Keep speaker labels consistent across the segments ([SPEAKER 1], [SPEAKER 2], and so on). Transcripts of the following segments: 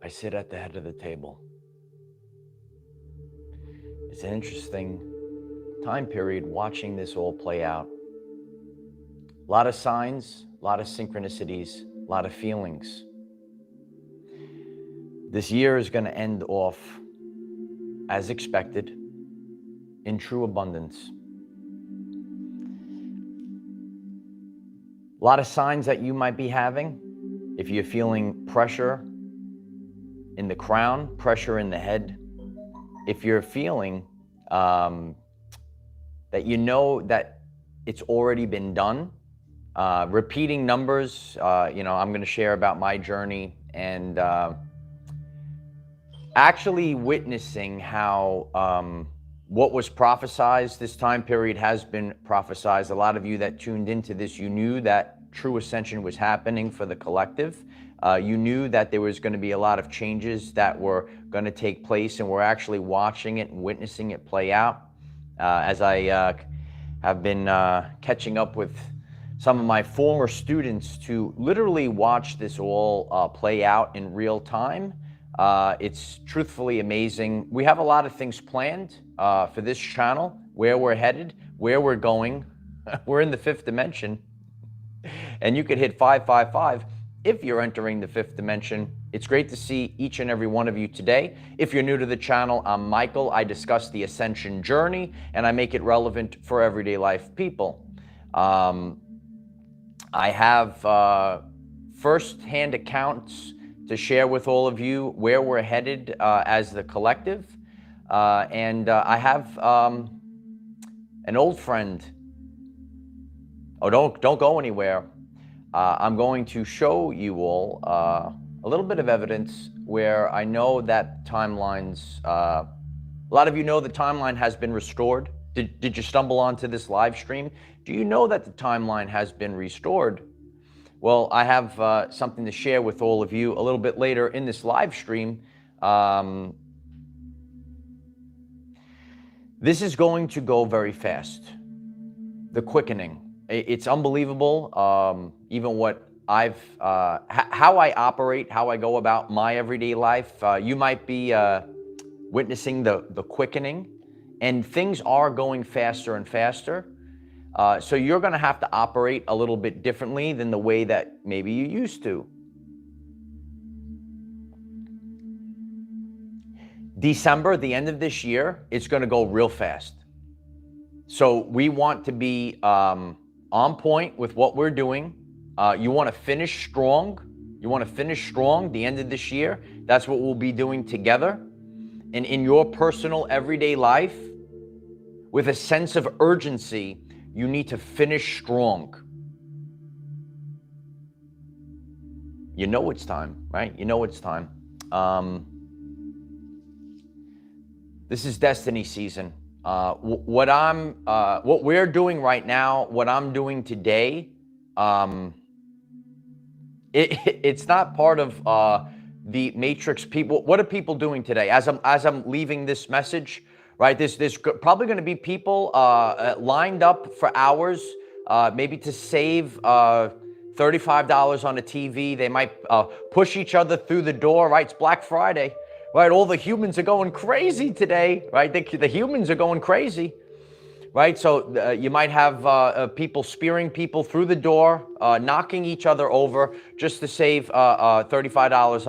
[SPEAKER 1] I sit at the head of the table. It's an interesting time period watching this all play out. A lot of signs, a lot of synchronicities, a lot of feelings. This year is going to end off as expected, in true abundance. A lot of signs that you might be having. If you're feeling pressure in the crown, pressure in the head, if you're feeling that you know that it's already been done, repeating numbers, I'm going to share about my journey and actually witnessing how what was prophesized this time period has been prophesized. A lot of you that tuned into this, you knew that true ascension was happening for the collective. You knew that there was going to be a lot of changes that were going to take place, and we're actually watching it and witnessing it play out. As I have been catching up with some of my former students to literally watch this all play out in real time. It's truthfully amazing. We have a lot of things planned for this channel, where we're headed, where we're going. We're in the fifth dimension, and you could hit 555 if you're entering the fifth dimension. It's great to see each and every one of you today. If you're new to the channel, I'm Michael. I discuss the ascension journey, and I make it relevant for everyday life people. I have first-hand accounts to share with all of you where we're headed as the collective. And I have an old friend. Oh, don't go anywhere. I'm going to show you all a little bit of evidence where I know that timelines, a lot of you know the timeline has been restored. Did you stumble onto this live stream? Do you know that the timeline has been restored? Well, I have something to share with all of you a little bit later in this live stream. This is going to go very fast. The quickening. It's unbelievable. Even what I've, how I operate, how I go about my everyday life. You might be witnessing the quickening, and things are going faster and faster. So you're going to have to operate a little bit differently than the way that maybe you used to. December, the end of this year, it's going to go real fast. So we want to be on point with what we're doing. You want to finish strong. You want to finish strong the end of this year. That's what we'll be doing together. And in your personal everyday life, with a sense of urgency, you need to finish strong. You know it's time, right? You know it's time. This is destiny season. What we're doing right now, what I'm doing today, it's not part of the matrix. People, what are people doing today? As I'm leaving this message, right? There's probably going to be people lined up for hours, maybe to save $35 on a TV. They might push each other through the door, right? It's Black Friday, right? All the humans are going crazy today, right? The humans are going crazy, right? So you might have people spearing people through the door, knocking each other over just to save $35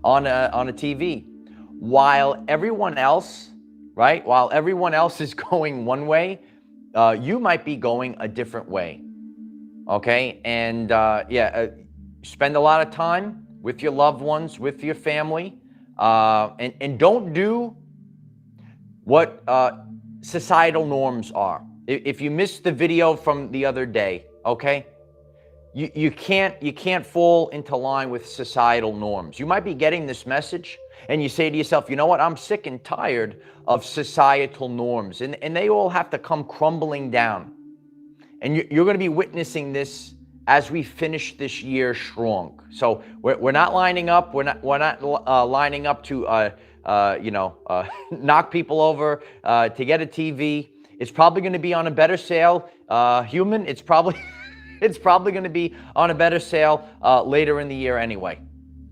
[SPEAKER 1] on a TV. While everyone else, right? While everyone else is going one way, you might be going a different way. Okay, and spend a lot of time with your loved ones, with your family, and don't do what societal norms are. If you missed the video from the other day, okay, you can't fall into line with societal norms. You might be getting this message and you say to yourself, you know what, I'm sick and tired of societal norms, and they all have to come crumbling down. And you're going to be witnessing this as we finish this year strong. So we're not lining up. We're not lining up to knock people over to get a TV. It's probably going to be on a better sale. It's probably going to be on a better sale later in the year anyway.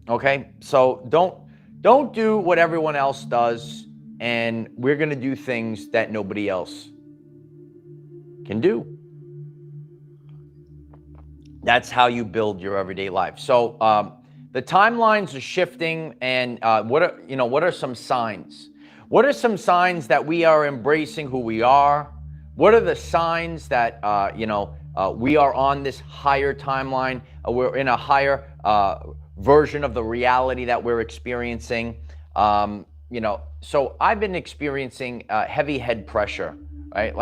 [SPEAKER 1] Okay, so don't do what everyone else does, and we're going to do things that nobody else can do. That's how you build your everyday life. So the timelines are shifting, and what are some signs? What are some signs that we are embracing who we are? What are the signs that we are on this higher timeline? We're in a higher version of the reality that we're experiencing. So I've been experiencing heavy head pressure, right?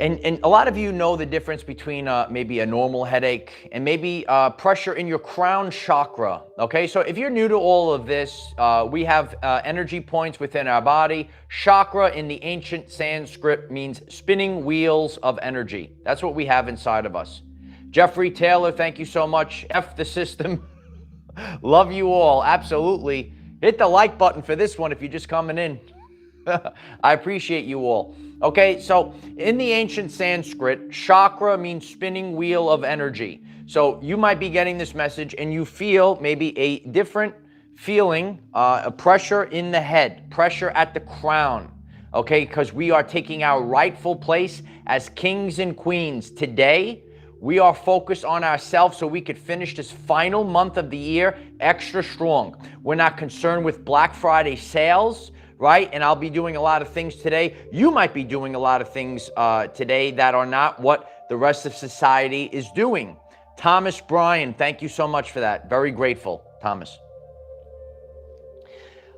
[SPEAKER 1] And a lot of you know the difference between maybe a normal headache and maybe pressure in your crown chakra. Okay, so if you're new to all of this, we have energy points within our body. Chakra in the ancient Sanskrit means spinning wheels of energy. That's what we have inside of us. Jeffrey Taylor, thank you so much. F the system. Love you all. Absolutely. Hit the like button for this one if you're just coming in. I appreciate you all. Okay, so in the ancient Sanskrit, chakra means spinning wheel of energy. So you might be getting this message and you feel maybe a different feeling, a pressure in the head, pressure at the crown. Okay, because we are taking our rightful place as kings and queens. Today, we are focused on ourselves so we could finish this final month of the year extra strong. We're not concerned with Black Friday sales, right? And I'll be doing a lot of things today. You might be doing a lot of things today that are not what the rest of society is doing. Thomas Bryan, thank you so much for that. Very grateful, Thomas.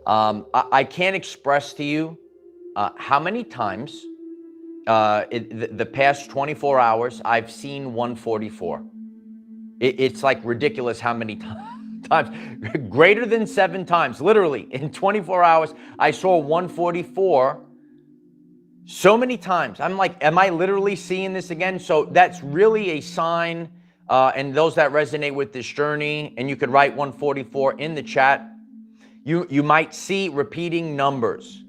[SPEAKER 1] I can't express to you how many times the past 24 hours I've seen 144. It's like ridiculous how many times. Greater than 7 times, literally in 24 hours I saw 144 so many times. I'm like, am I literally seeing this again? So that's really a sign, and those that resonate with this journey, and you could write 144 in the chat, you might see repeating numbers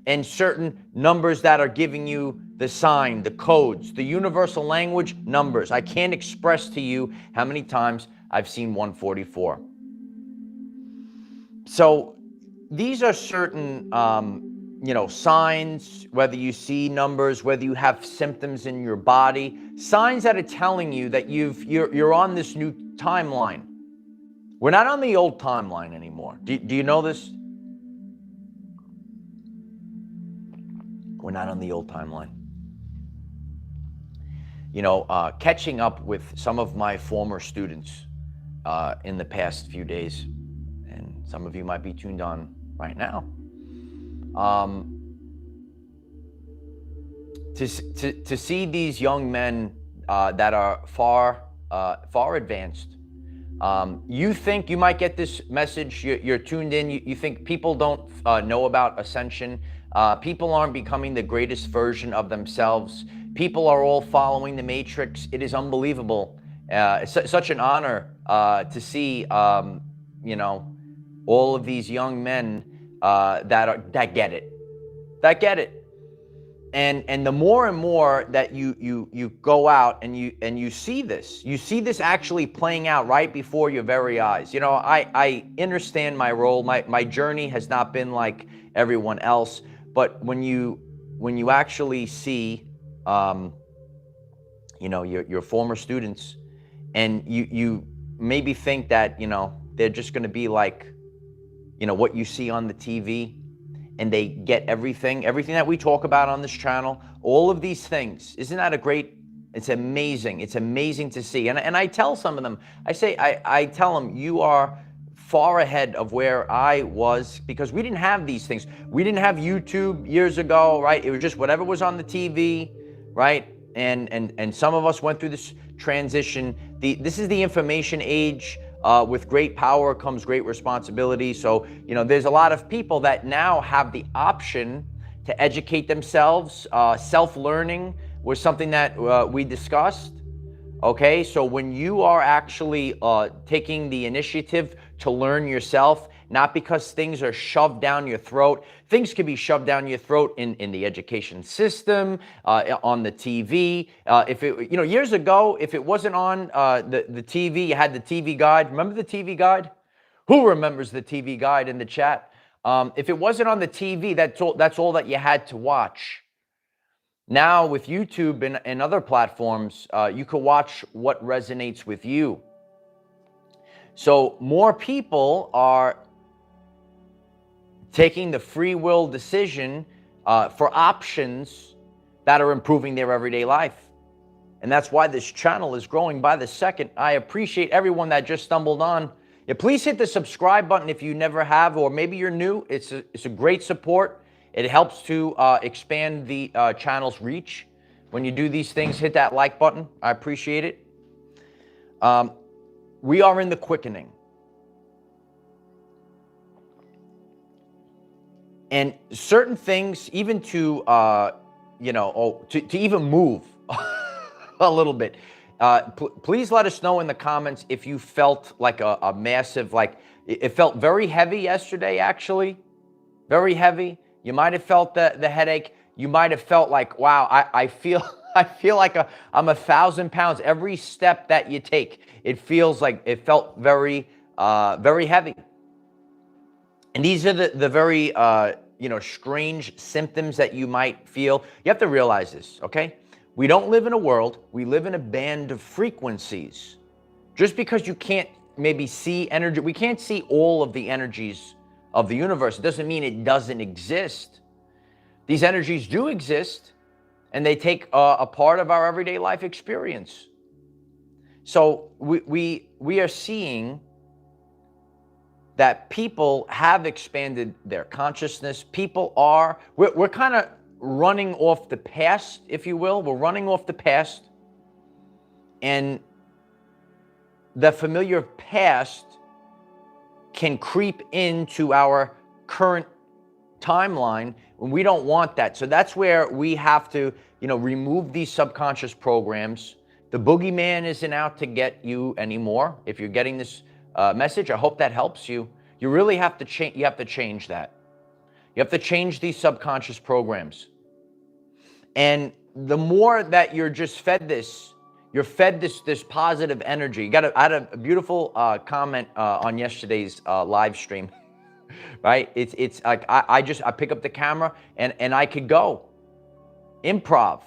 [SPEAKER 1] and certain numbers that are giving you the sign, the codes, the universal language numbers. I can't express to you how many times I've seen 144. So these are certain, signs, whether you see numbers, whether you have symptoms in your body, signs that are telling you that you're on this new timeline. We're not on the old timeline anymore. Do you know this? We're not on the old timeline. Catching up with some of my former students in the past few days, and some of you might be tuned on right now, to see these young men that are far advanced. You think you might get this message, you're tuned in, you think people don't know about ascension, people aren't becoming the greatest version of themselves, people are all following the matrix. It is unbelievable. It's such an honor to see, all of these young men that get it. And the more and more that you go out and you see this actually playing out right before your very eyes. I understand my role. My journey has not been like everyone else, but when you actually see your former students, and you maybe think that they're just going to be like what you see on the TV, and they get everything that we talk about on this channel, all of these things. Isn't that it's amazing. It's amazing to see. And I tell some of them, I tell them, you are far ahead of where I was, because we didn't have these things. We didn't have YouTube years ago, right? It was just whatever was on the TV, right? And some of us went through this transition. This is the information age. With great power comes great responsibility. So, there's a lot of people that now have the option to educate themselves. Self-learning was something that we discussed. Okay, so when you are actually taking the initiative to learn yourself not because things are shoved down your throat. Things can be shoved down your throat in the education system, on the TV. If it, years ago, if it wasn't on the TV, you had the TV guide. Remember the TV guide? Who remembers the TV guide in the chat? If it wasn't on the TV, that's all that you had to watch. Now with YouTube and other platforms, you can watch what resonates with you. So more people are taking the free will decision for options that are improving their everyday life. And that's why this channel is growing by the second. I appreciate everyone that just stumbled on. Yeah, please hit the subscribe button if you never have, or maybe you're new. It's a great support. It helps to expand the channel's reach. When you do these things, hit that like button. I appreciate it. We are in the quickening. And certain things, even to, to even move a little bit. Please let us know in the comments if you felt like a massive, it felt very heavy yesterday, actually. Very heavy. You might have felt the headache. You might have felt like, wow, I feel like I'm 1,000 pounds. Every step that you take, it feels like it felt very, very heavy. And these are the very, strange symptoms that you might feel. You have to realize this, okay? We don't live in a world. We live in a band of frequencies. Just because you can't maybe see energy, we can't see all of the energies of the universe. It doesn't mean it doesn't exist. These energies do exist, and they take a part of our everyday life experience. So we are seeing that people have expanded their consciousness. We're kind of running off the past, if you will. We're running off the past, and the familiar past can creep into our current timeline, and we don't want that. So that's where we have to, remove these subconscious programs. The boogeyman isn't out to get you anymore. If you're getting this message, I hope that helps you. You really have to change. You have to change that. You have to change these subconscious programs. And the more that you're just fed this, you're fed this positive energy. I had a beautiful comment on yesterday's live stream, right? It's like I pick up the camera and I could go improv.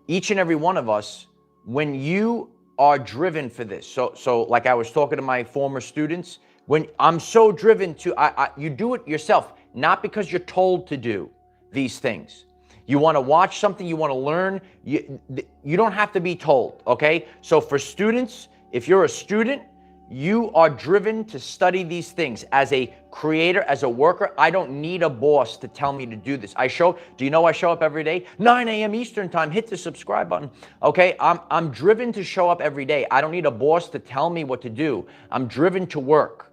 [SPEAKER 1] Each and every one of us, when you are driven for this. So like I was talking to my former students, when I'm so driven to, you do it yourself, not because you're told to do these things. You want to watch something, you want to learn, you don't have to be told, okay? So for students, if you're a student, you are driven to study these things. As a creator, as a worker, I don't need a boss to tell me to do this. Do you know I show up every day? 9 a.m. Eastern time, hit the subscribe button. Okay, I'm driven to show up every day. I don't need a boss to tell me what to do. I'm driven to work.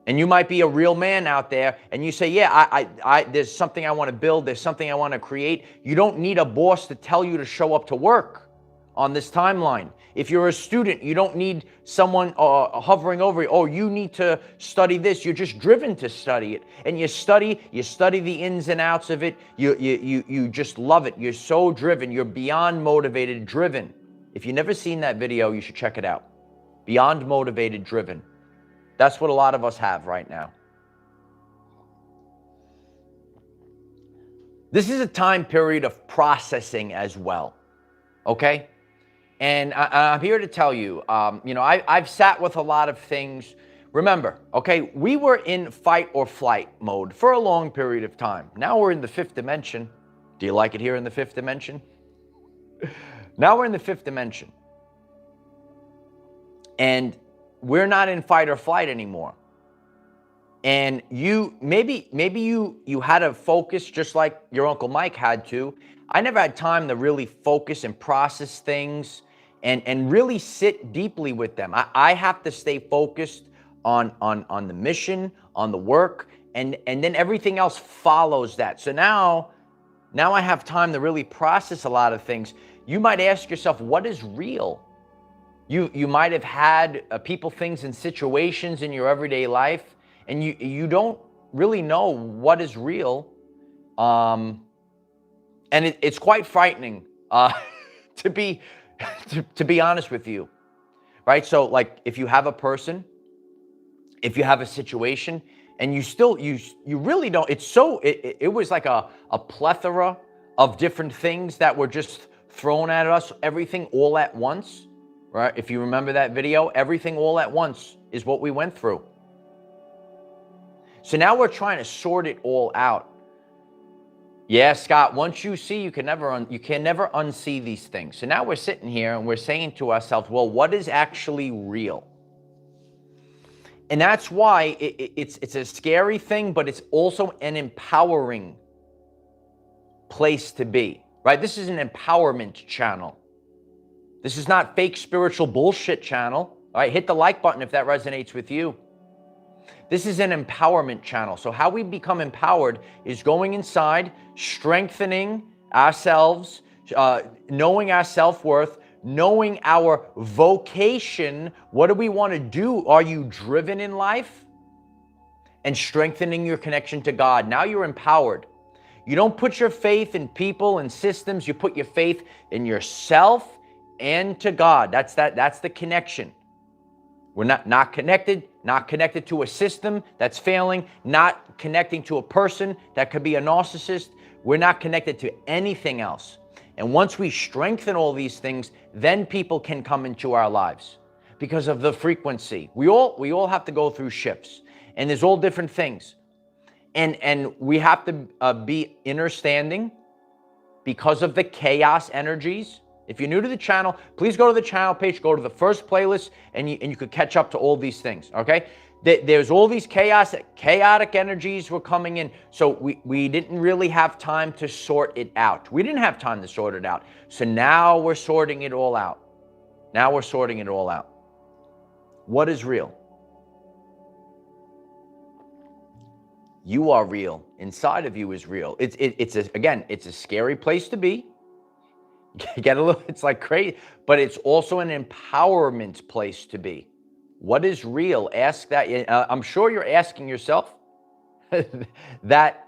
[SPEAKER 1] And you might be a real man out there and you say, yeah, there's something I want to build. There's something I want to create. You don't need a boss to tell you to show up to work on this timeline. If you're a student, you don't need someone hovering over you. Oh, you need to study this. You're just driven to study it. And you study the ins and outs of it. You just love it. You're so driven. You're beyond motivated, driven. If you've never seen that video, you should check it out. Beyond motivated, driven. That's what a lot of us have right now. This is a time period of processing as well, okay? And I'm here to tell you, I've sat with a lot of things. Remember, okay, we were in fight or flight mode for a long period of time. Now we're in the fifth dimension. Do you like it here in the fifth dimension? Now we're in the fifth dimension. And we're not in fight or flight anymore. And maybe you had to focus just like your Uncle Mike had to. I never had time to really focus and process things and really sit deeply with them. I have to stay focused on the mission, on the work, and then everything else follows that. So now I have time to really process a lot of things. You might ask yourself, what is real? You might have had people, things, and situations in your everyday life, and you don't really know what is real. And it's quite frightening, to be to be honest with you, right? So like if you have a person, if you have a situation, and you really don't, it was like a plethora of different things that were just thrown at us, everything all at once, right? If you remember that video, everything all at once is what we went through. So now we're trying to sort it all out. Yeah, Scott, once you see, you can never unsee these things. So now we're sitting here and we're saying to ourselves, well, what is actually real? And that's why it's a scary thing, but it's also an empowering place to be, right? This is an empowerment channel. This is not fake spiritual bullshit channel. All right, hit the like button if that resonates with you. This is an empowerment channel. So how we become empowered is going inside, strengthening ourselves, knowing our self-worth, knowing our vocation. What do we want to do? Are you driven in life? And strengthening your connection to God. Now you're empowered. You don't put your faith in people and systems. You put your faith in yourself and to God. That's the connection. We're not connected to a system that's failing, not connecting to a person that could be a narcissist. We're not connected to anything else. And once we strengthen all these things, then people can come into our lives because of the frequency. We all have to go through shifts, and there's all different things. And we have to be understanding because of the chaos energies. If you're new to the channel, please go to the channel page, go to the first playlist, and you could catch up to all these things, okay? There's all these chaotic energies were coming in, so we didn't really have time to sort it out. We didn't have time to sort it out. So now we're sorting it all out. Now we're sorting it all out. What is real? You are real. Inside of you is real. It's a scary place to be. You get a little, it's like crazy, but it's also an empowerment place to be. What is real? Ask that. I'm sure you're asking yourself that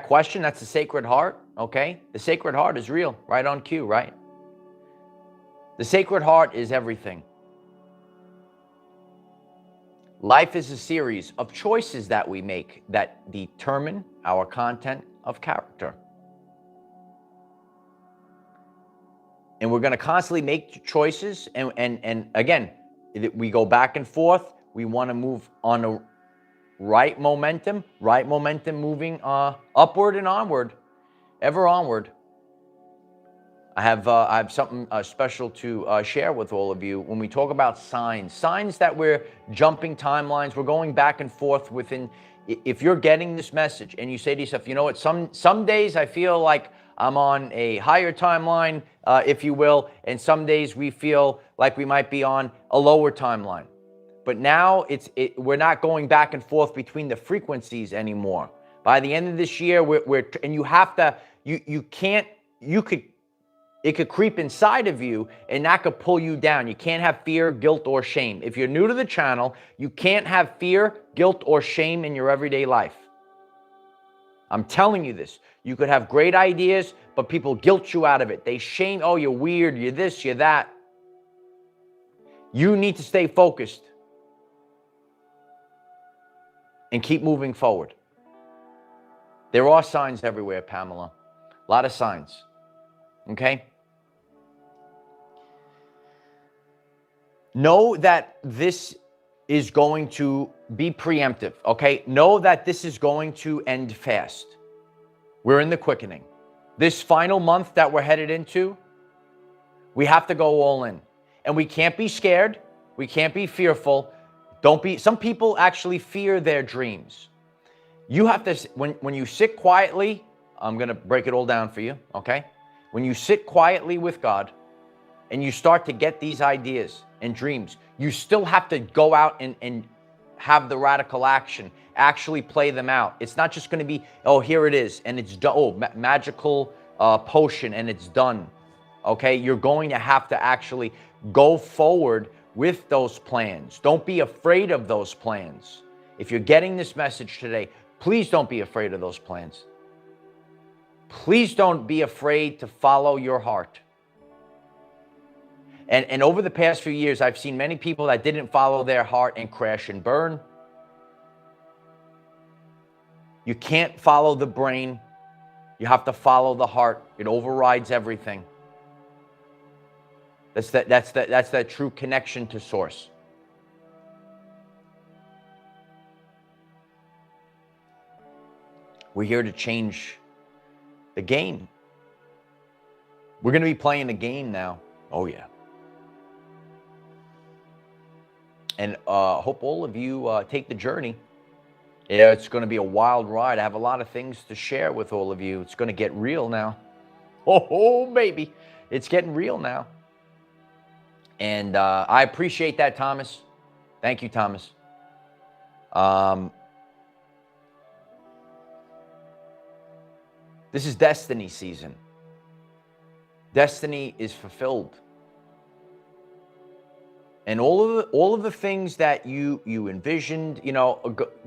[SPEAKER 1] question. That's the Sacred Heart, okay? The Sacred Heart is real, right on cue, right? The Sacred Heart is everything. Life is a series of choices that we make that determine our content of character. And we're going to constantly make choices. And again, we go back and forth. We want to move on a right momentum moving upward and onward, ever onward. I have something special to share with all of you when we talk about signs that we're jumping timelines, we're going back and forth within. If you're getting this message and you say to yourself, you know what, some days I feel like I'm on a higher timeline, if you will, and some days we feel like we might be on a lower timeline. But now we're not going back and forth between the frequencies anymore. By the end of this year, and you have to, it could creep inside of you and that could pull you down. You can't have fear, guilt, or shame. If you're new to the channel, you can't have fear, guilt, or shame in your everyday life. I'm telling you this. You could have great ideas, but people guilt you out of it. They shame, oh, you're weird, you're this, you're that. You need to stay focused and keep moving forward. There are signs everywhere, Pamela. A lot of signs. Okay? Know that this is going to be preemptive, okay? Know that this is going to end fast. We're in the quickening. This final month that we're headed into, we have to go all in. And we can't be scared. We can't be fearful. Some people actually fear their dreams. You have to, when you sit quietly, I'm going to break it all down for you, okay? When you sit quietly with God and you start to get these ideas and dreams, you still have to go out and have the radical action, actually play them out. It's not just going to be, oh, here it is, and it's done. Oh, magical potion, and it's done. Okay, you're going to have to actually Go forward with those plans. Don't be afraid of those plans. If you're getting this message today, please don't be afraid of those plans. Please don't be afraid to follow your heart. And over the past few years, I've seen many people that didn't follow their heart and crash and burn. You can't follow the brain. You have to follow the heart. It overrides everything. That's that true connection to source. We're here to change the game. We're going to be playing the game now. Oh, yeah. And hope all of you take the journey. Yeah, it's going to be a wild ride. I have a lot of things to share with all of you. It's going to get real now. Oh, baby. It's getting real now. And I appreciate that, Thomas. Thank you, Thomas. This is destiny season. Destiny is fulfilled. And all of the things that you envisioned, you know,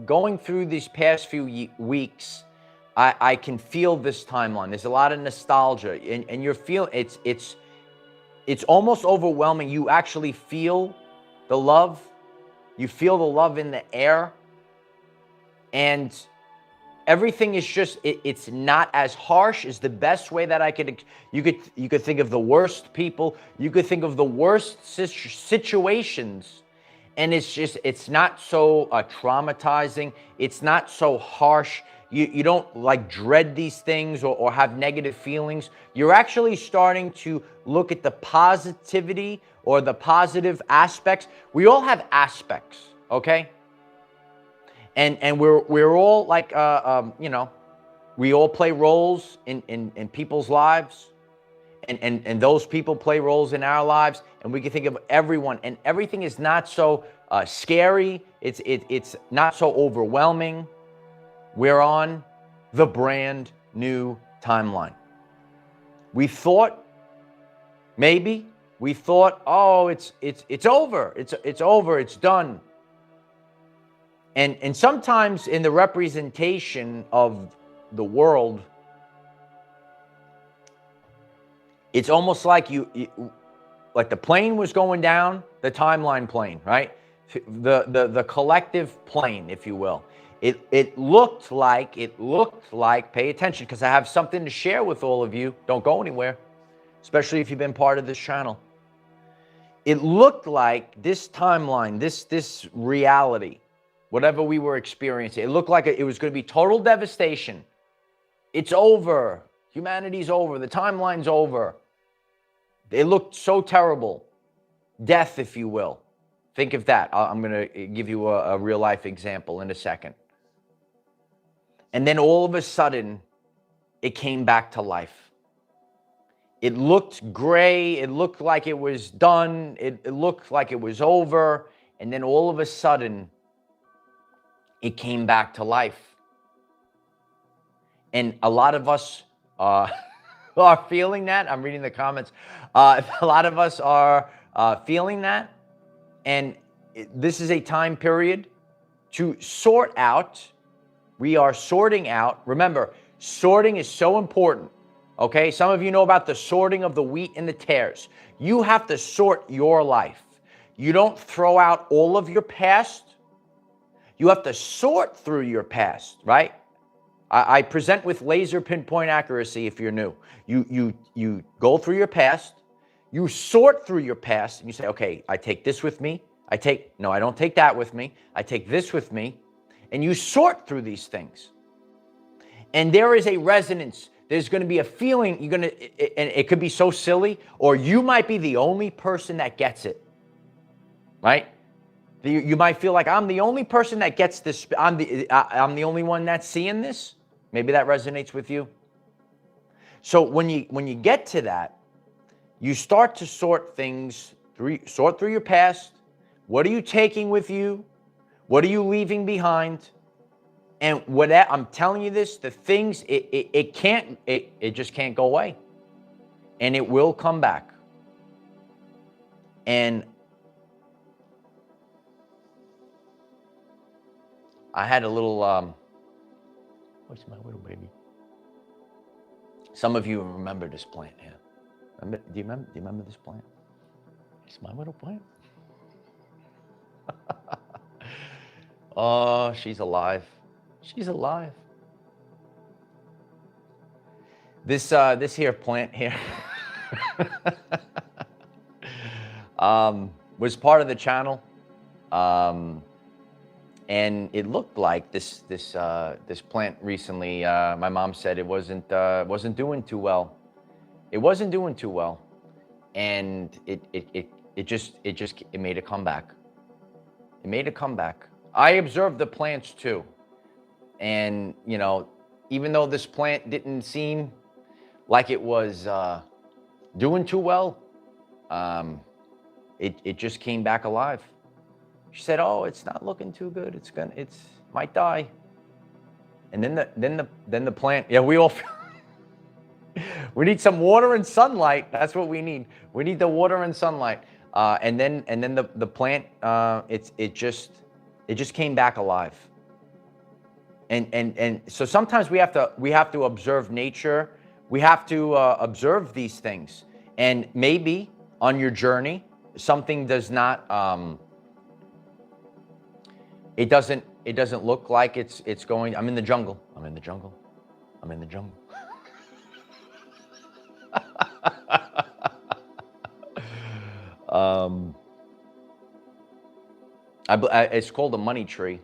[SPEAKER 1] going through these past few weeks, I can feel this timeline. There's a lot of nostalgia, and you're feeling it's almost overwhelming. You actually feel the love. You feel the love in the air, and everything is just, it's not as harsh is the best way that I could, you could think of the worst people, you could think of the worst situations, and it's not so traumatizing, it's not so harsh, you don't like dread these things or have negative feelings. You're actually starting to look at the positivity or the positive aspects. We all have aspects, okay? And we're all like, you know, we all play roles in people's lives, and those people play roles in our lives, and we can think of everyone, and everything is not so scary. It's not so overwhelming. We're on the brand new timeline. We thought, oh, it's over. It's over. It's done. And sometimes in the representation of the world, it's almost like like the plane was going down, the timeline plane, right? The collective plane, if you will. It looked like, pay attention, because I have something to share with all of you. Don't go anywhere, especially if you've been part of this channel. It looked like this timeline, this reality, whatever we were experiencing, it looked like it was going to be total devastation. It's over. Humanity's over. The timeline's over. It looked so terrible. Death, if you will. Think of that. I'm going to give you a real life example in a second. And then all of a sudden, it came back to life. It looked gray. It looked like it was done. It looked like it was over. And then all of a sudden, it came back to life. And a lot of us are feeling that. I'm reading the comments. A lot of us are feeling that. And this is a time period to sort out. We are sorting out. Remember, sorting is so important. Okay? Some of you know about the sorting of the wheat and the tares. You have to sort your life. You don't throw out all of your past. You have to sort through your past, right? I present with laser pinpoint accuracy if you're new. You go through your past, you sort through your past, and you say, okay, I take this with me. No, I don't take that with me. I take this with me. And you sort through these things. And there is a resonance. There's going to be a feeling, and it could be so silly, or you might be the only person that gets it, right? You might feel like I'm the only person that gets this. I'm the only one that's seeing this. Maybe that resonates with you. So when you get to that, you start to sort things through. Sort through your past. What are you taking with you? What are you leaving behind? And I'm telling you this, the things it just can't go away, and it will come back. And I had a little, what's my little baby? Some of you remember this plant here. Do you remember this plant? It's my little plant. Oh, she's alive. She's alive. This here plant here was part of the channel, and it looked like this plant recently. My mom said it wasn't doing too well. It wasn't doing too well, and it made a comeback. It made a comeback. I observed the plants too, and you know, even though this plant didn't seem like it was doing too well, it just came back alive. She said, "Oh, it's not looking too good. It might die." And then the plant. Yeah, we all. We need some water and sunlight. That's what we need. We need the water and sunlight. And then the plant. It just came back alive. And so sometimes we have to observe nature. We have to observe these things. And maybe on your journey, something does not. It doesn't look like it's going. I'm in the jungle. I'm in the jungle. I'm in the jungle. It's called a money tree.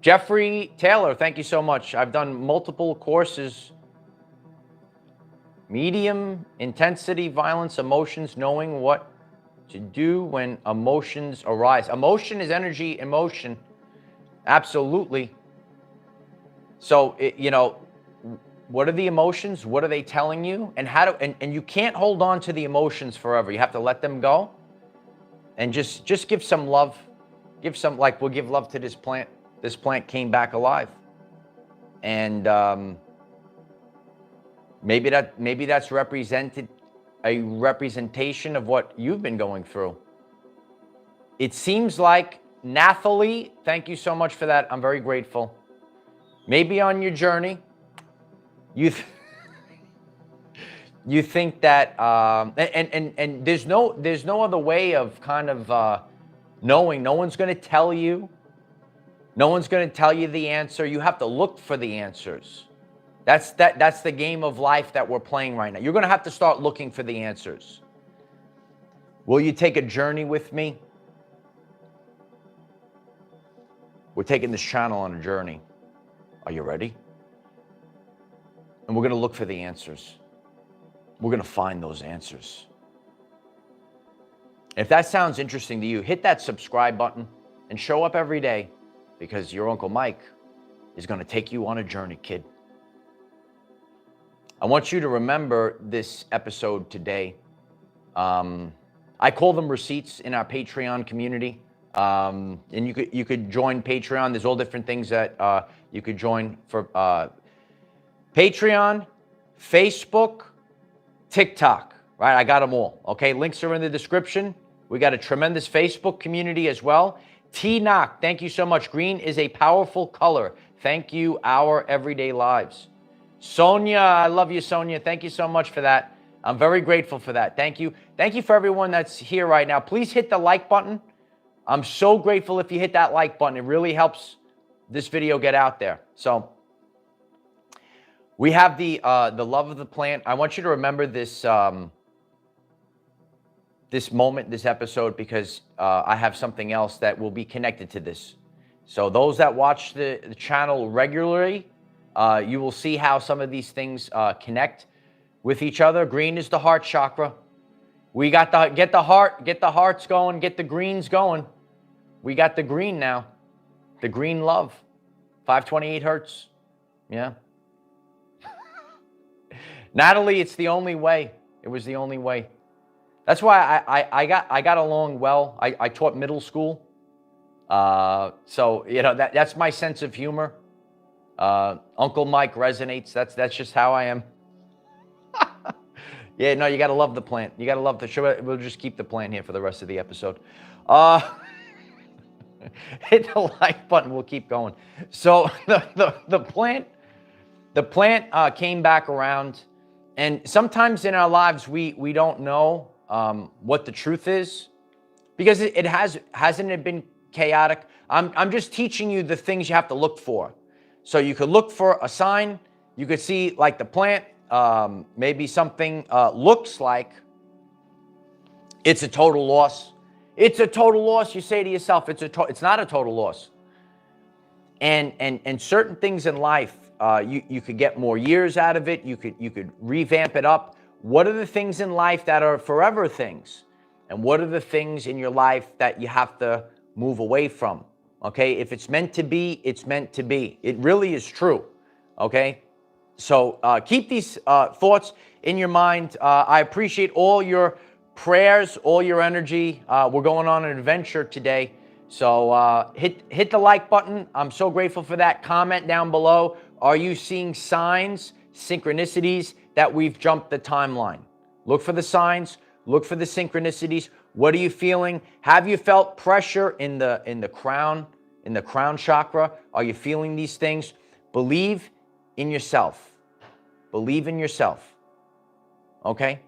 [SPEAKER 1] Jeffrey Taylor, thank you so much. I've done multiple courses. Medium intensity violence emotions, knowing what to do when emotions arise. Emotion is energy, emotion. Absolutely. So, you know, what are the emotions? What are they telling you? And and you can't hold on to the emotions forever. You have to let them go and just give some love. Give some, like we'll give love to this plant. This plant came back alive. And maybe that's a representation of what you've been going through. It seems like Nathalie, thank you so much for that. I'm very grateful. Maybe on your journey, you think that and there's no other way of kind of knowing. No one's going to tell you. No one's going to tell you the answer. You have to look for the answers. That's the game of life that we're playing right now. You're going to have to start looking for the answers. Will you take a journey with me? We're taking this channel on a journey. Are you ready? And we're going to look for the answers. We're going to find those answers. If that sounds interesting to you, hit that subscribe button and show up every day, because your Uncle Mike is going to take you on a journey, kid. I want you to remember this episode today. I call them receipts in our Patreon community. And you could join Patreon. There's all different things that you could join for Patreon, Facebook, TikTok, right? I got them all, okay? Links are in the description. We got a tremendous Facebook community as well. T-Knock, thank you so much. Green is a powerful color. Thank you, Our Everyday Lives. Sonia, I love you, Sonia. Thank you so much for that. I'm very grateful for that. Thank you. Thank you for everyone that's here right now. Please hit the like button. I'm so grateful if you hit that like button. It really helps this video get out there. So we have the love of the plant. I want you to remember this this moment, this episode, because I have something else that will be connected to this. So those that watch the channel regularly, you will see how some of these things connect with each other. Green is the heart chakra. We got get the hearts going, get the greens going. We got the green now, the green love, 528 hertz. Yeah. Natalie, it's the only way. It was the only way. That's why I got along well. I taught middle school. So, you know, that's my sense of humor. Uncle Mike resonates. That's just how I am. Yeah, no, you got to love the plant. You got to love the show. We'll just keep the plant here for the rest of the episode. Uh, hit the like button. We'll keep going. So the plant came back around. And sometimes in our lives, we don't know what the truth is because hasn't it been chaotic? I'm just teaching you the things you have to look for. So you could look for a sign. You could see like the plant, maybe something looks like it's a total loss. It's a total loss. You say to yourself, it's not a total loss. And certain things in life, you could get more years out of it. You could revamp it up. What are the things in life that are forever things? And what are the things in your life that you have to move away from? Okay, if it's meant to be, it's meant to be. It really is true. Okay, so keep these thoughts in your mind. I appreciate all your prayers, all your energy. We're going on an adventure today. So hit the like button. I'm so grateful for that. Comment down below. Are you seeing signs, synchronicities that we've jumped the timeline? Look for the signs. Look for the synchronicities. What are you feeling? Have you felt pressure in the crown chakra? Are you feeling these things? Believe in yourself. Believe in yourself. Okay?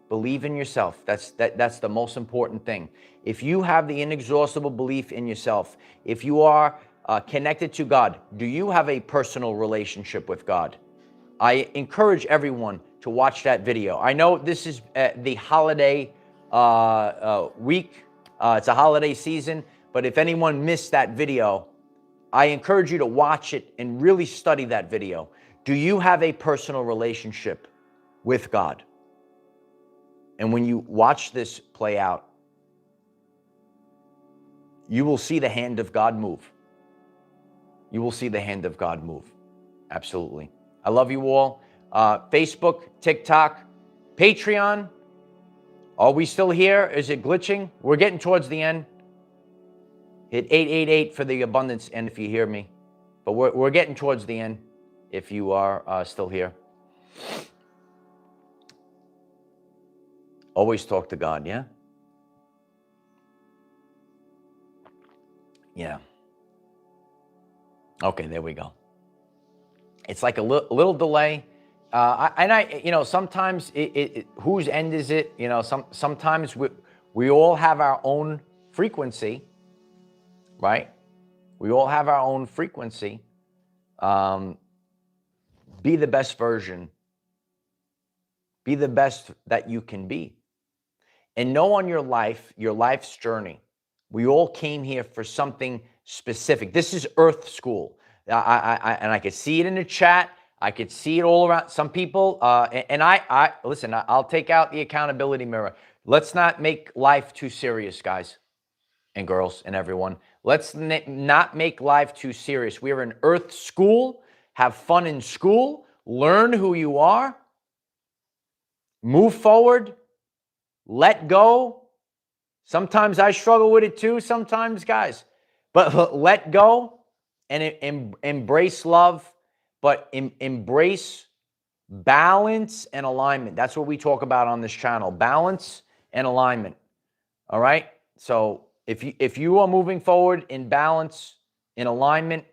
[SPEAKER 1] Believe in yourself. That's the most important thing. If you have the inexhaustible belief in yourself, if you are connected to God, do you have a personal relationship with God? I encourage everyone to watch that video. I know this is the holiday week. It's a holiday season, but if anyone missed that video, I encourage you to watch it and really study that video. Do you have a personal relationship with God? And when you watch this play out, you will see the hand of God move. You will see the hand of God move. Absolutely. I love you all. Facebook, TikTok, Patreon. Are we still here? Is it glitching? We're getting towards the end. Hit 888 for the abundance and if you hear me. But we're getting towards the end if you are still here. Always talk to God, yeah? Yeah. Okay, there we go. It's like a little delay. Sometimes whose end is it? Sometimes we all have our own frequency, right? We all have our own frequency. Be the best version. Be the best that you can be. And know on your life's journey, we all came here for something specific. This is Earth School. And I could see it in the chat. I could see it all around. Some people, listen, I'll take out the accountability mirror. Let's not make life too serious, guys and girls and everyone. Let's not make life too serious. We're in Earth School. Have fun in school. Learn who you are. Move forward. Let go. Sometimes I struggle with it too, sometimes, guys. But let go and embrace love, but embrace balance and alignment. That's what we talk about on this channel, balance and alignment. All right? So if you are moving forward in balance, in alignment,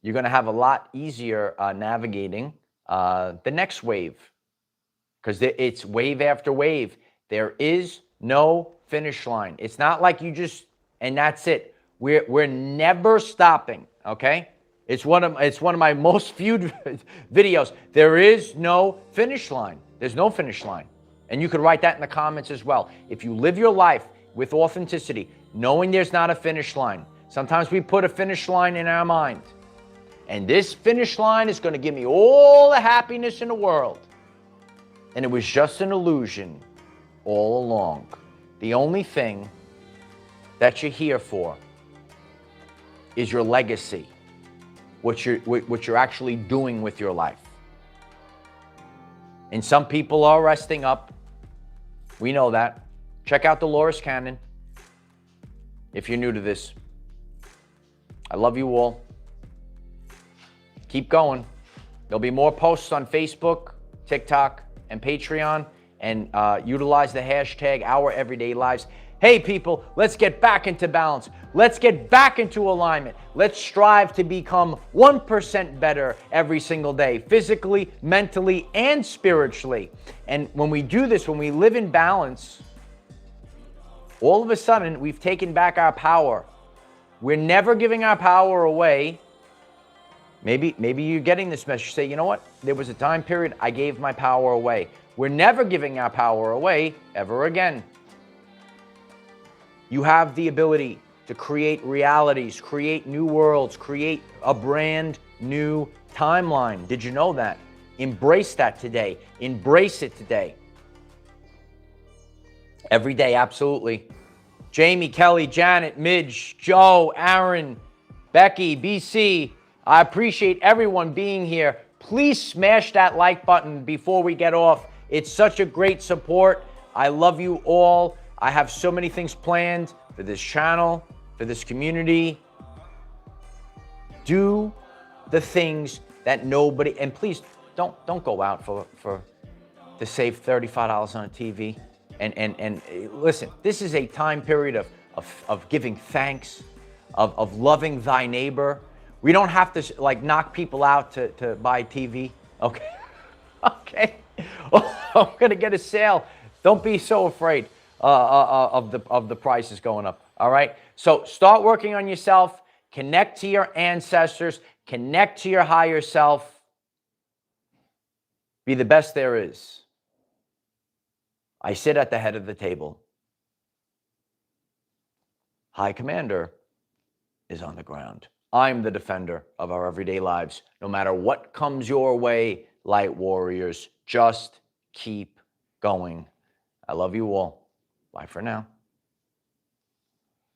[SPEAKER 1] you're going to have a lot easier navigating the next wave. Because it's wave after wave. There is no finish line. It's not like you just, and that's it. We're never stopping, okay? It's one of my most viewed videos. There is no finish line. There's no finish line. And you could write that in the comments as well. If you live your life with authenticity, knowing there's not a finish line. Sometimes we put a finish line in our mind. And this finish line is going to give me all the happiness in the world. And it was just an illusion all along. The only thing that you're here for is your legacy, what you're actually doing with your life. And some people are resting up. We know that. Check out Dolores Cannon if you're new to this. I love you all. Keep going. There'll be more posts on Facebook, TikTok, and Patreon and utilize the hashtag #OurEverydayLives. Hey people, let's get back into balance. Let's get back into alignment. Let's strive to become 1% better every single day, physically, mentally, and spiritually. And when we do this, when we live in balance, all of a sudden we've taken back our power. We're never giving our power away. Maybe you're getting this message. Say, you know what? There was a time period I gave my power away. We're never giving our power away ever again. You have the ability to create realities, create new worlds, create a brand new timeline. Did you know that? Embrace that today. Embrace it today. Every day, absolutely. Jamie, Kelly, Janet, Midge, Joe, Aaron, Becky, BC, I appreciate everyone being here. Please smash that like button before we get off. It's such a great support. I love you all. I have so many things planned for this channel, for this community. Do the things that nobody, and please don't go out to save $35 on a TV. And listen, this is a time period of giving thanks, of loving thy neighbor. We don't have to like knock people out to buy TV. Okay. Okay. I'm gonna get a sale. Don't be so afraid of the prices going up. All right. So start working on yourself. Connect to your ancestors. Connect to your higher self. Be the best there is. I sit at the head of the table. High Commander is on the ground. I'm the defender of our everyday lives. No matter what comes your way, light warriors, just keep going. I love you all. Bye for now.